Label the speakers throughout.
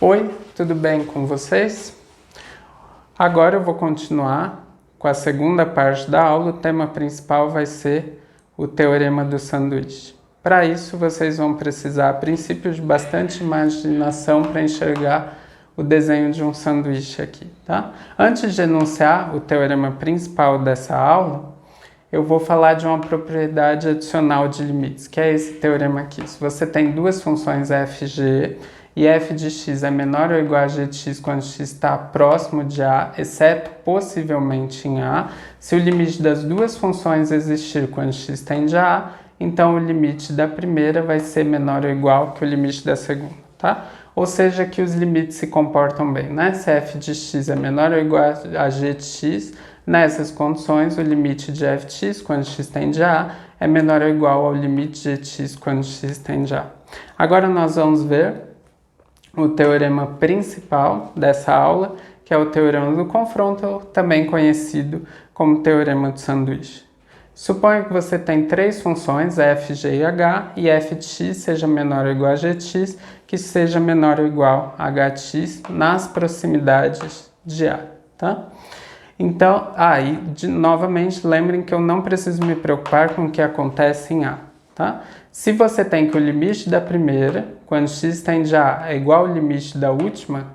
Speaker 1: Oi, tudo bem com vocês? Agora eu vou continuar com a segunda parte da aula. O tema principal vai ser o teorema do sanduíche. Para isso, vocês vão precisar, a princípio, de bastante imaginação para enxergar o desenho de um sanduíche aqui, tá? Antes de enunciar o teorema principal dessa aula, eu vou falar de uma propriedade adicional de limites, que é esse teorema aqui. Se você tem duas funções f e g, e f de x é menor ou igual a g de x quando x está próximo de a, exceto possivelmente em a, se o limite das duas funções existir quando x tende a a, então o limite da primeira vai ser menor ou igual que o limite da segunda, tá? Ou seja, que os limites se comportam bem, né? Se f de x é menor ou igual a g de x, nessas condições o limite de f de x quando x tende a a é menor ou igual ao limite de g de x quando x tende a a. Agora nós vamos ver o teorema principal dessa aula, que é o teorema do confronto, também conhecido como teorema do sanduíche. Suponha que você tem três funções, f, g e h, e f de x seja menor ou igual a g de x, que seja menor ou igual a h de x nas proximidades de a, tá? Então, novamente, lembrem que eu não preciso me preocupar com o que acontece em a, tá? Se você tem que o limite da primeira, quando x tende a A, é igual ao limite da última,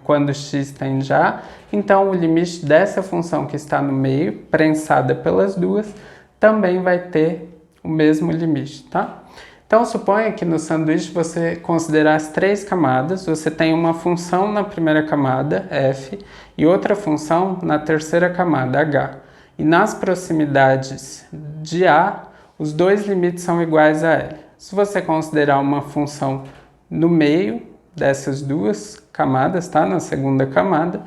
Speaker 1: quando x tende a A, então o limite dessa função que está no meio, prensada pelas duas, também vai ter o mesmo limite, tá? Então, suponha que no sanduíche você considerar as três camadas, você tem uma função na primeira camada, f, e outra função na terceira camada, h. E nas proximidades de a, os dois limites são iguais a L. Se você considerar uma função no meio dessas duas camadas, tá? Na segunda camada,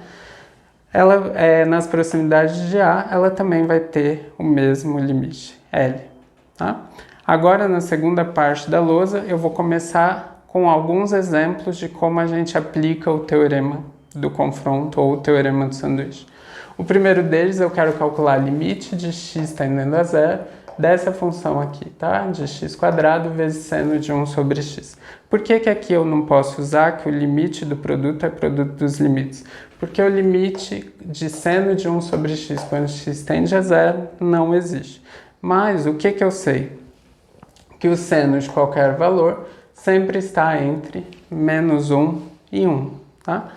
Speaker 1: ela nas proximidades de A, ela também vai ter o mesmo limite, L, tá? Agora, na segunda parte da lousa, eu vou começar com alguns exemplos de como a gente aplica o teorema do confronto ou o teorema do sanduíche. O primeiro deles, eu quero calcular limite de x tendendo a zero dessa função aqui, tá? De x² vezes seno de 1 sobre x. Por que que aqui eu não posso usar que o limite do produto é produto dos limites? Porque o limite de seno de 1 sobre x quando x tende a zero não existe. Mas o que que eu sei? Que o seno de qualquer valor sempre está entre menos 1 e 1, tá?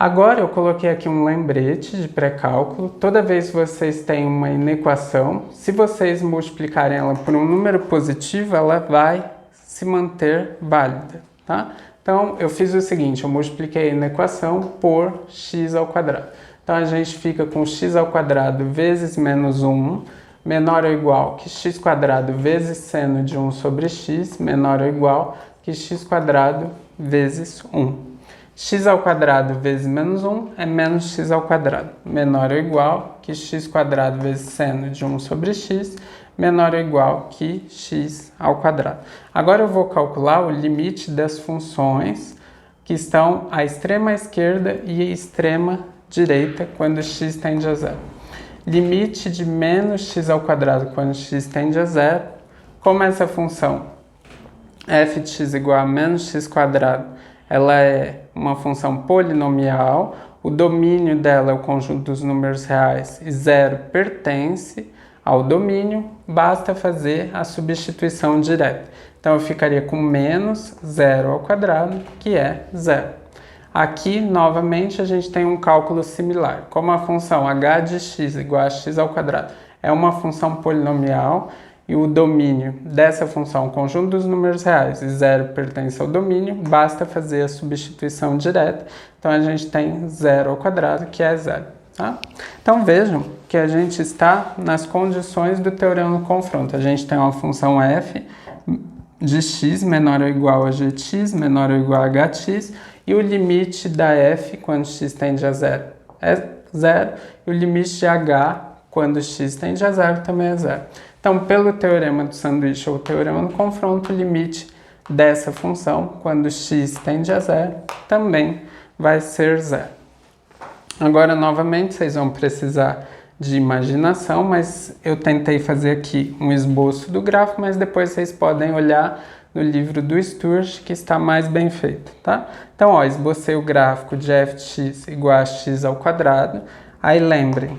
Speaker 1: Agora eu coloquei aqui um lembrete de pré-cálculo. Toda vez que vocês têm uma inequação, se vocês multiplicarem ela por um número positivo, ela vai se manter válida, tá? Então eu fiz o seguinte, eu multipliquei a inequação por x². Então a gente fica com x² vezes menos 1, menor ou igual que x² vezes seno de 1 sobre x, menor ou igual que x² vezes 1. x² vezes menos 1 é menos x², menor ou igual que x² vezes seno de 1 sobre x, menor ou igual que x². Agora eu vou calcular o limite das funções que estão à extrema esquerda e à extrema direita quando x tende a zero. Limite de menos x² quando x tende a zero, como essa função f de x igual a menos x², ela é uma função polinomial, o domínio dela é o conjunto dos números reais e zero pertence ao domínio, basta fazer a substituição direta. Então eu ficaria com menos 0², que é zero. Aqui, novamente, a gente tem um cálculo similar. Como a função h de x igual a x² é uma função polinomial e o domínio dessa função, o conjunto dos números reais e zero pertence ao domínio, basta fazer a substituição direta. Então a gente tem 0², que é zero. Tá? Então vejam que a gente está nas condições do teorema do confronto. A gente tem uma função f de x menor ou igual a g de x, menor ou igual a h de x, e o limite da f quando x tende a zero é zero, e o limite de h quando x tende a zero também é zero. Então, pelo teorema do sanduíche ou teorema do confronto, o limite dessa função, quando x tende a zero, também vai ser zero. Agora, novamente, vocês vão precisar de imaginação, mas eu tentei fazer aqui um esboço do gráfico, mas depois vocês podem olhar no livro do Sturge, que está mais bem feito, tá? Então, ó, esbocei o gráfico de f de x igual a x ao quadrado. Aí lembrem,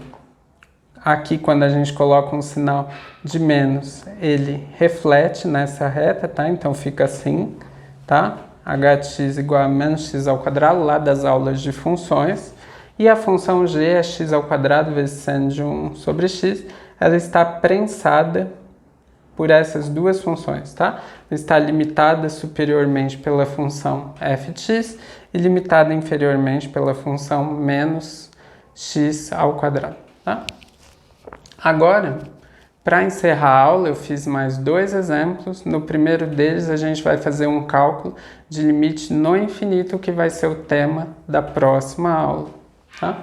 Speaker 1: aqui quando a gente coloca um sinal de menos, ele reflete nessa reta, tá? Então fica assim, tá? h de x igual a menos x ao quadrado, lá das aulas de funções. E a função g é x ao quadrado vezes seno de 1 sobre x. Ela está prensada por essas duas funções, tá? Está limitada superiormente pela função f de x e limitada inferiormente pela função menos x ao quadrado, tá? Agora, para encerrar a aula, eu fiz mais 2 exemplos. No primeiro deles, a gente vai fazer um cálculo de limite no infinito, que vai ser o tema da próxima aula, tá?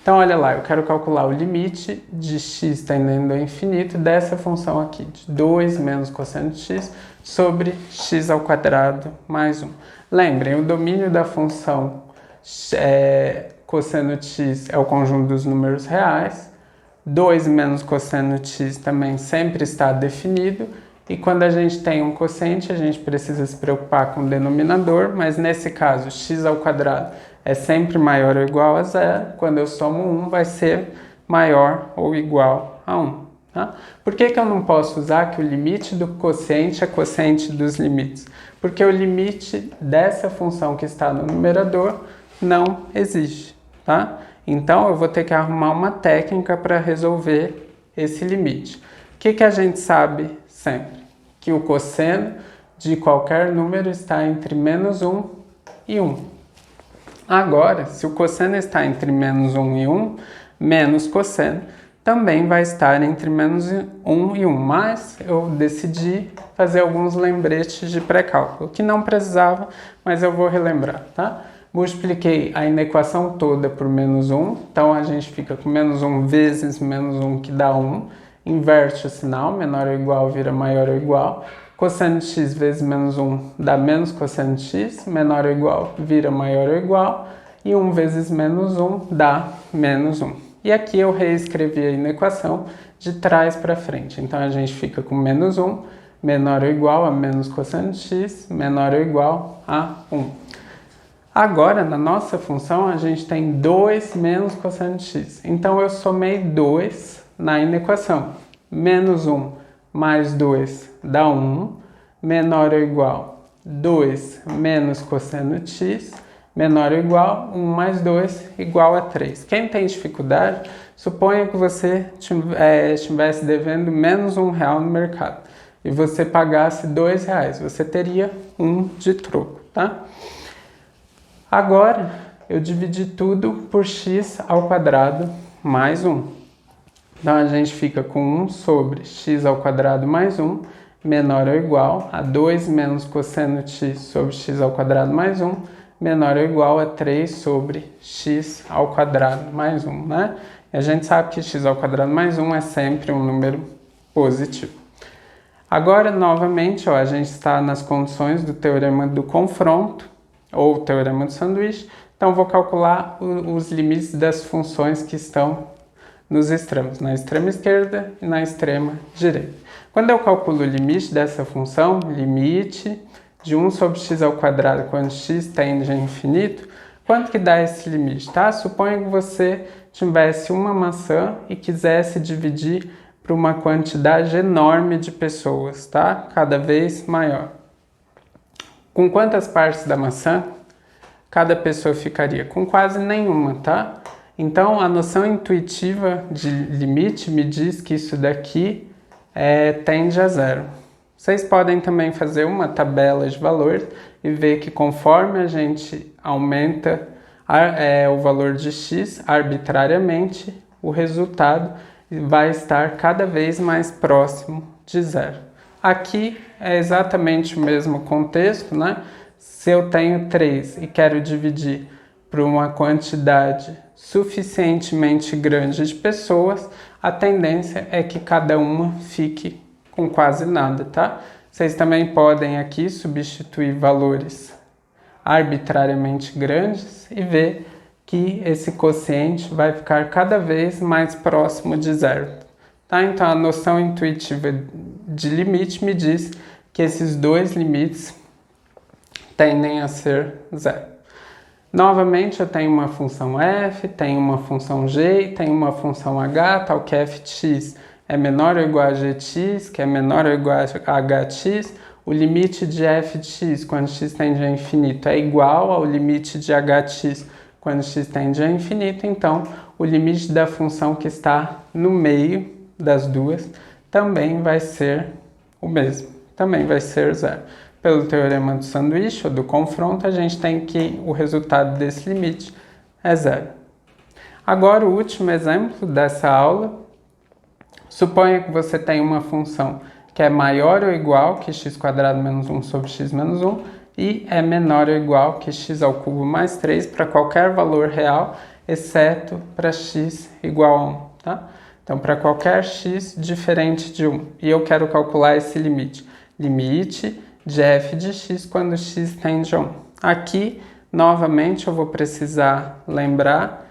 Speaker 1: Então, olha lá, eu quero calcular o limite de x tendendo ao infinito dessa função aqui, de 2 menos cosseno de x sobre x ao quadrado mais 1. Lembrem, o domínio da função cosseno de x é o conjunto dos números reais. 2 menos cosseno de x também sempre está definido. E quando a gente tem um quociente, a gente precisa se preocupar com o denominador, mas nesse caso, x ao quadrado é sempre maior ou igual a zero. Quando eu somo 1, vai ser maior ou igual a 1. Tá? Por que eu não posso usar que o limite do quociente é quociente dos limites? Porque o limite dessa função que está no numerador não existe. Tá? Então, eu vou ter que arrumar uma técnica para resolver esse limite. O que a gente sabe sempre? Que o cosseno de qualquer número está entre menos 1 e 1. Agora, se o cosseno está entre menos 1 e 1, menos cosseno também vai estar entre menos 1 e 1. Mas eu decidi fazer alguns lembretes de pré-cálculo, que não precisava, mas eu vou relembrar, tá? Multipliquei a inequação toda por menos 1, então a gente fica com menos 1 vezes menos 1, que dá 1. Inverte o sinal, menor ou igual vira maior ou igual. Cosseno de x vezes menos 1 dá menos cosseno de x, menor ou igual vira maior ou igual, e 1 vezes menos 1 dá menos 1. E aqui eu reescrevi a equação de trás para frente. Então a gente fica com menos 1, menor ou igual a menos cosseno de x, menor ou igual a 1. Agora, na nossa função, a gente tem 2 menos cosseno de x. Então eu somei 2 na inequação. Menos 1 mais 2 dá 1, menor ou igual 2 menos cosseno de x, menor ou igual 1 mais 2 igual a 3. Quem tem dificuldade, suponha que você estivesse devendo menos R$1 no mercado e você pagasse R$2, você teria 1 de troco, tá? Agora, eu dividi tudo por x ao quadrado mais 1. Então, a gente fica com 1 sobre x ao quadrado mais 1, menor ou igual a 2 menos cosseno de x sobre x ao quadrado mais 1, menor ou igual a 3 sobre x ao quadrado mais 1, né? E a gente sabe que x ao quadrado mais 1 é sempre um número positivo. Agora, novamente, ó, a gente está nas condições do teorema do confronto, ou teorema do sanduíche. Então, vou calcular os limites das funções que estão nos extremos, na extrema esquerda e na extrema direita. Quando eu calculo o limite dessa função, limite de 1 sobre x ao quadrado quando x tende a infinito, quanto que dá esse limite, tá? Suponha que você tivesse uma maçã e quisesse dividir para uma quantidade enorme de pessoas, tá? Cada vez maior. Com quantas partes da maçã cada pessoa ficaria? Com quase nenhuma, tá? Então, a noção intuitiva de limite me diz que isso daqui tende a zero. Vocês podem também fazer uma tabela de valores e ver que conforme a gente aumenta o valor de x arbitrariamente, o resultado vai estar cada vez mais próximo de zero. Aqui é exatamente o mesmo contexto, né? Se eu tenho 3 e quero dividir por uma quantidade suficientemente grande de pessoas, a tendência é que cada uma fique com quase nada, tá? Vocês também podem aqui substituir valores arbitrariamente grandes e ver que esse quociente vai ficar cada vez mais próximo de zero, tá? Então a noção intuitiva de limite me diz que esses dois limites tendem a ser zero. Novamente, eu tenho uma função f, tenho uma função g, tenho uma função h, tal que f de x é menor ou igual a g de x, que é menor ou igual a h de x. O limite de f de x quando x tende a infinito é igual ao limite de h de x quando x tende a infinito. Então, o limite da função que está no meio das duas também vai ser o mesmo, também vai ser zero. Pelo teorema do sanduíche ou do confronto, a gente tem que o resultado desse limite é zero. Agora, o último exemplo dessa aula. Suponha que você tem uma função que é maior ou igual que x² menos 1 sobre x menos 1 e é menor ou igual que x³ mais 3 para qualquer valor real, exceto para x igual a 1. Tá? Então, para qualquer x diferente de 1. E eu quero calcular esse limite. Limite de f de x quando x tende a 1. Aqui, novamente, eu vou precisar lembrar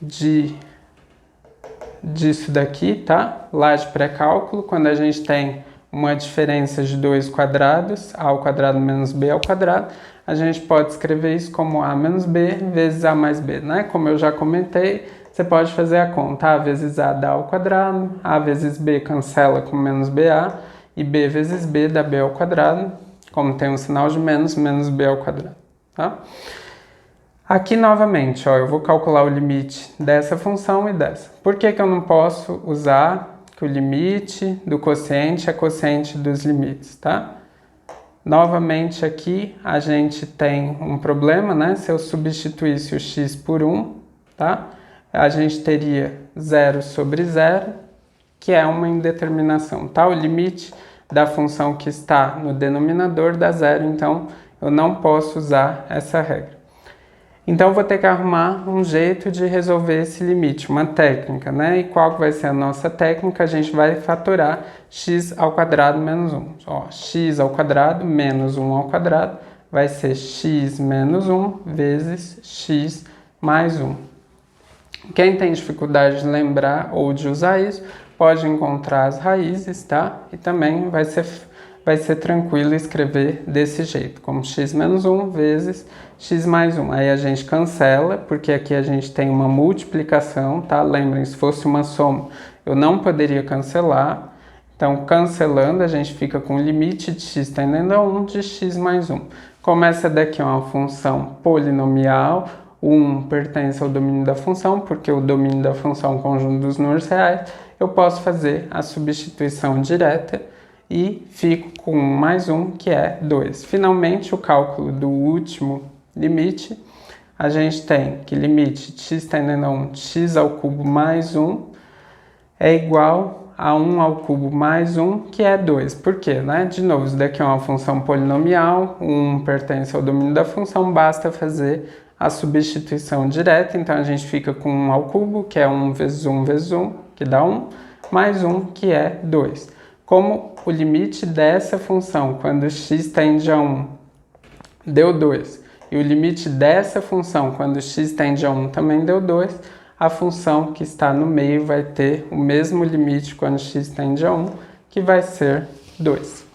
Speaker 1: disso daqui, tá? Lá de pré-cálculo, quando a gente tem uma diferença de dois quadrados, a ao quadrado menos b ao quadrado, a gente pode escrever isso como a menos b vezes a mais b, né? Como eu já comentei, você pode fazer a conta. A vezes a dá ao quadrado, a vezes b cancela com menos ba, e b vezes b dá b ao quadrado, como tem um sinal de menos, menos b ao quadrado, tá? Aqui, novamente, ó, eu vou calcular o limite dessa função e dessa. Por que que eu não posso usar que o limite do quociente é quociente dos limites, tá? Novamente, aqui a gente tem um problema, né? Se eu substituísse o x por 1, tá? A gente teria 0 sobre 0, que é uma indeterminação, tá? O limite da função que está no denominador dá 0, então eu não posso usar essa regra. Então, eu vou ter que arrumar um jeito de resolver esse limite, uma técnica, né? E qual que vai ser a nossa técnica? A gente vai fatorar x² menos 1. Ó, x² menos 1 ao quadrado vai ser x menos 1 vezes x mais 1. Quem tem dificuldade de lembrar ou de usar isso, pode encontrar as raízes, tá? E também vai ser tranquilo escrever desse jeito, como x menos 1 vezes x mais 1. Aí a gente cancela, porque aqui a gente tem uma multiplicação, tá? Lembrem, se fosse uma soma, eu não poderia cancelar. Então, cancelando, a gente fica com o limite de x tendendo a 1 de x mais 1. Como essa daqui é uma função polinomial, o 1 pertence ao domínio da função, porque o domínio da função é um conjunto dos números reais, eu posso fazer a substituição direta e fico com mais 1, que é 2. Finalmente, o cálculo do último limite, a gente tem que limite de x tendendo a 1 de x³ mais 1 é igual a 1 ao cubo mais 1, que é 2. Por quê? Né? De novo, isso daqui é uma função polinomial, 1 pertence ao domínio da função, basta fazer a substituição direta, então a gente fica com 1 ao cubo, que é 1 vezes 1 vezes 1, que dá 1, mais 1, que é 2. Como o limite dessa função, quando x tende a 1, deu 2, e o limite dessa função, quando x tende a 1, também deu 2, a função que está no meio vai ter o mesmo limite quando x tende a 1, que vai ser 2.